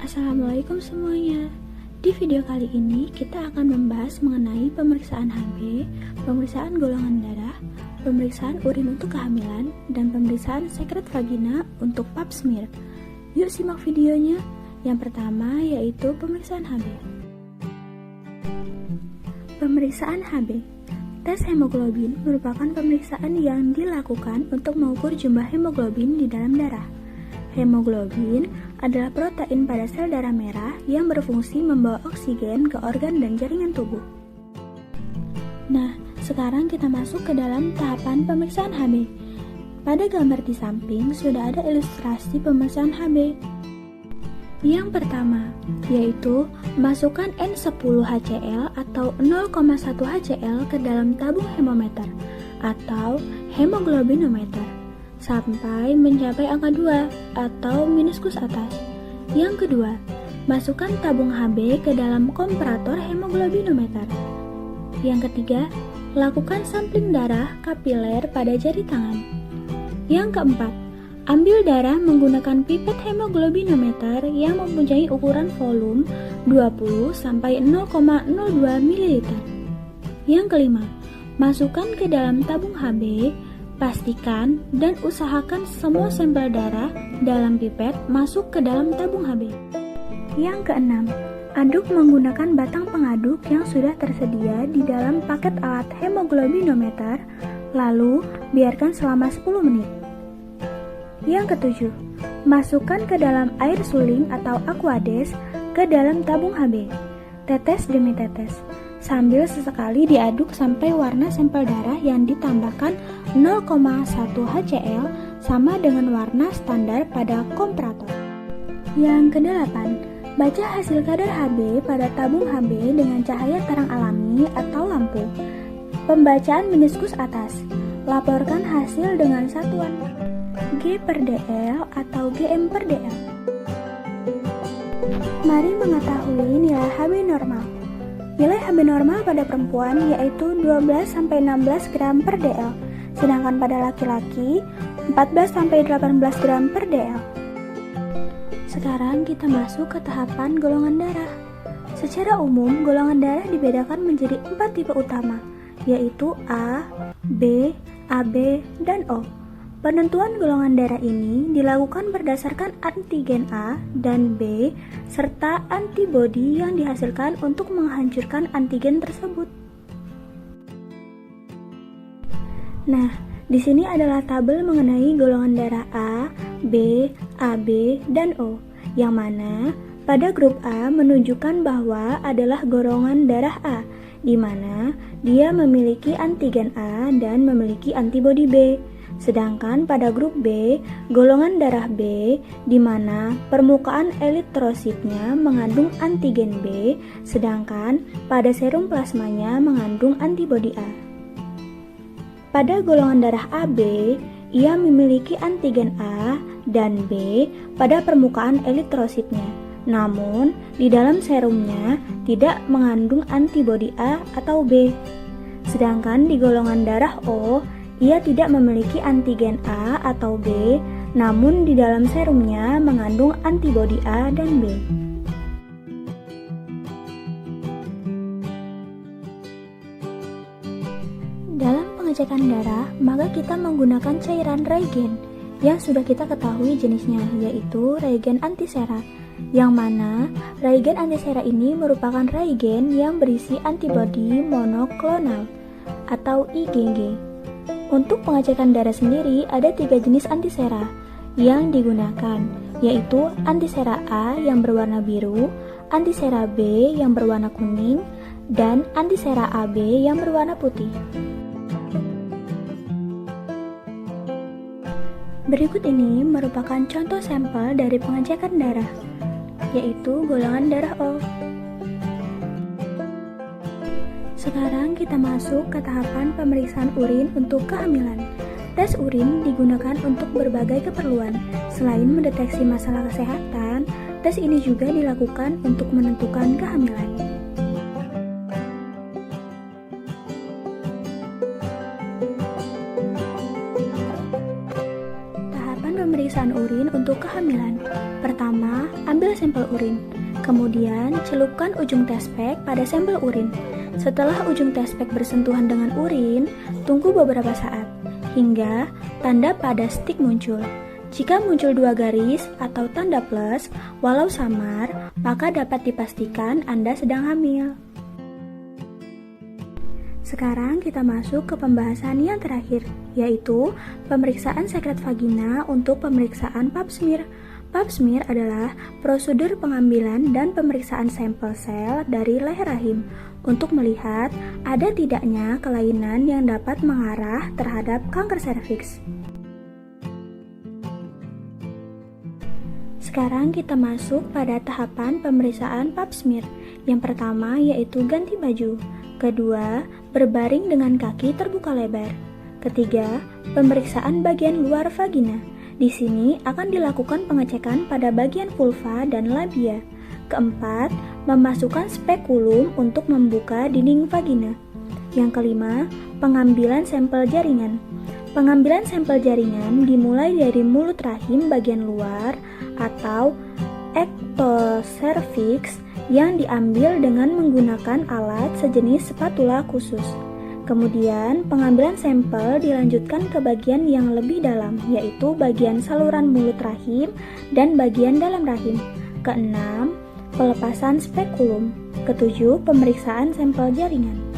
Assalamualaikum semuanya. Di video kali ini kita akan membahas mengenai pemeriksaan HB, pemeriksaan golongan darah, pemeriksaan urin untuk kehamilan, dan pemeriksaan sekret vagina untuk pap smear. Yuk simak videonya. Yang pertama yaitu pemeriksaan HB. Pemeriksaan HB. Tes hemoglobin merupakan pemeriksaan yang dilakukan untuk mengukur jumlah hemoglobin di dalam darah. Hemoglobin adalah protein pada sel darah merah yang berfungsi membawa oksigen ke organ dan jaringan tubuh. Nah, sekarang kita masuk ke dalam tahapan pemeriksaan HB. Pada gambar di samping sudah ada ilustrasi pemeriksaan HB. Yang pertama, yaitu masukkan N10HCl atau 0,1 HCl ke dalam tabung hemometer atau hemoglobinometer sampai mencapai angka 2 atau meniskus atas. Yang kedua, masukkan tabung HB ke dalam komparator hemoglobinometer. Yang ketiga, lakukan sampling darah kapiler pada jari tangan. Yang keempat, ambil darah menggunakan pipet hemoglobinometer yang mempunyai ukuran volume 20 sampai 0,02 ml. Yang kelima, masukkan ke dalam tabung HB. Pastikan dan usahakan semua sampel darah dalam pipet masuk ke dalam tabung HB. Yang keenam, aduk menggunakan batang pengaduk yang sudah tersedia di dalam paket alat hemoglobinometer, lalu biarkan selama 10 menit. Yang ketujuh, masukkan ke dalam air suling atau aquades ke dalam tabung HB, tetes demi tetes, sambil sesekali diaduk sampai warna sampel darah yang ditambahkan 0,1 HCl sama dengan warna standar pada komparator. Yang kedelapan, baca hasil kadar HB pada tabung HB dengan cahaya terang alami atau lampu. Pembacaan meniskus atas. Laporkan hasil dengan satuan G/dl atau gm/dl. Mari mengetahui nilai HB normal. Nilai HB normal pada perempuan yaitu 12-16 gram per dl, sedangkan pada laki-laki 14-18 gram per dl. Sekarang kita masuk ke tahapan golongan darah. Secara umum, golongan darah dibedakan menjadi 4 tipe utama, yaitu A, B, AB, dan O. Penentuan golongan darah ini dilakukan berdasarkan antigen A dan B serta antibodi yang dihasilkan untuk menghancurkan antigen tersebut. Nah, di sini adalah tabel mengenai golongan darah A, B, AB, dan O, yang mana pada grup A menunjukkan bahwa adalah golongan darah A, di mana dia memiliki antigen A dan memiliki antibodi B. Sedangkan pada grup B, golongan darah B, di mana permukaan eritrositnya mengandung antigen B, sedangkan pada serum plasmanya mengandung antibodi A. Pada golongan darah AB, ia memiliki antigen A dan B pada permukaan eritrositnya, namun di dalam serumnya tidak mengandung antibodi A atau B. Sedangkan di golongan darah O, ia tidak memiliki antigen A atau B, namun di dalam serumnya mengandung antibodi A dan B. Dalam pengecekan darah, maka kita menggunakan cairan reagen yang sudah kita ketahui jenisnya, yaitu reagen antisera, yang mana reagen antisera ini merupakan reagen yang berisi antibodi monoklonal atau IgG. Untuk pengecekan darah sendiri ada 3 jenis antisera yang digunakan, yaitu antisera A yang berwarna biru, antisera B yang berwarna kuning, dan antisera AB yang berwarna putih. Berikut ini merupakan contoh sampel dari pengecekan darah, yaitu golongan darah O. Sekarang kita masuk ke tahapan pemeriksaan urin untuk kehamilan. Tes urin digunakan untuk berbagai keperluan. Selain mendeteksi masalah kesehatan, tes ini juga dilakukan untuk menentukan kehamilan. Tahapan pemeriksaan urin untuk kehamilan. Pertama, ambil sampel urin. Kemudian, celupkan ujung tespek pada sampel urin. Setelah ujung tespek bersentuhan dengan urin, tunggu beberapa saat, hingga tanda pada stik muncul. Jika muncul 2 garis atau tanda plus, walau samar, maka dapat dipastikan Anda sedang hamil. Sekarang kita masuk ke pembahasan yang terakhir, yaitu pemeriksaan sekret vagina untuk pemeriksaan pap smear. Pap smear adalah prosedur pengambilan dan pemeriksaan sampel sel dari leher rahim untuk melihat ada tidaknya kelainan yang dapat mengarah terhadap kanker serviks. Sekarang kita masuk pada tahapan pemeriksaan pap smear. Yang pertama yaitu ganti baju. Kedua, berbaring dengan kaki terbuka lebar. Ketiga, pemeriksaan bagian luar vagina. Di sini akan dilakukan pengecekan pada bagian vulva dan labia. Keempat, memasukkan spekulum untuk membuka dinding vagina. Yang kelima, pengambilan sampel jaringan. Pengambilan sampel jaringan dimulai dari mulut rahim bagian luar atau ectocervix yang diambil dengan menggunakan alat sejenis spatula khusus. Kemudian, pengambilan sampel dilanjutkan ke bagian yang lebih dalam, yaitu bagian saluran mulut rahim dan bagian dalam rahim. Keenam, pelepasan spekulum. Ketujuh, pemeriksaan sampel jaringan.